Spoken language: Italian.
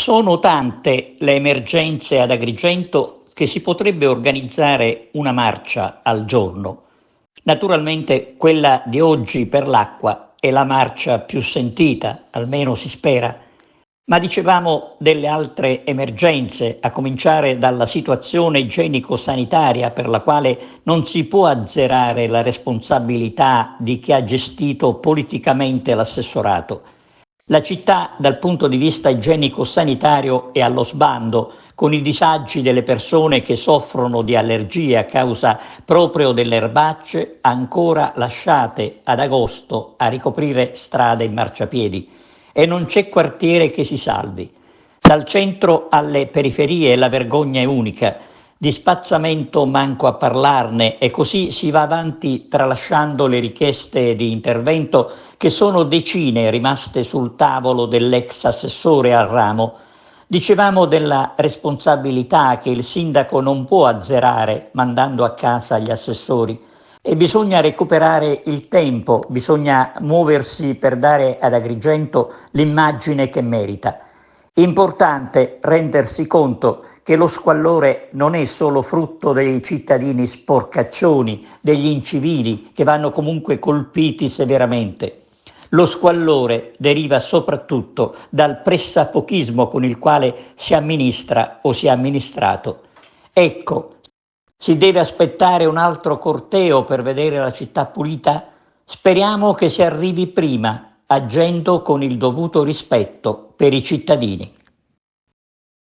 Sono tante le emergenze ad Agrigento che si potrebbe organizzare una marcia al giorno. Naturalmente quella di oggi per l'acqua è la marcia più sentita, almeno si spera, ma dicevamo delle altre emergenze, a cominciare dalla situazione igienico-sanitaria per la quale non si può azzerare la responsabilità di chi ha gestito politicamente l'assessorato. La città dal punto di vista igienico-sanitario è allo sbando, con i disagi delle persone che soffrono di allergie a causa proprio delle erbacce ancora lasciate ad agosto a ricoprire strade e marciapiedi. E non c'è quartiere che si salvi. Dal centro alle periferie la vergogna è unica. Di spazzamento manco a parlarne e così si va avanti tralasciando le richieste di intervento che sono decine rimaste sul tavolo dell'ex assessore al ramo. Dicevamo della responsabilità che il sindaco non può azzerare mandando a casa gli assessori e bisogna recuperare il tempo, bisogna muoversi per dare ad Agrigento l'immagine che merita. Importante rendersi conto che lo squallore non è solo frutto dei cittadini sporcaccioni, degli incivili che vanno comunque colpiti severamente. Lo squallore deriva soprattutto dal pressapochismo con il quale si amministra o si è amministrato. Ecco, si deve aspettare un altro corteo per vedere la città pulita? Speriamo che si arrivi prima, agendo con il dovuto rispetto per i cittadini.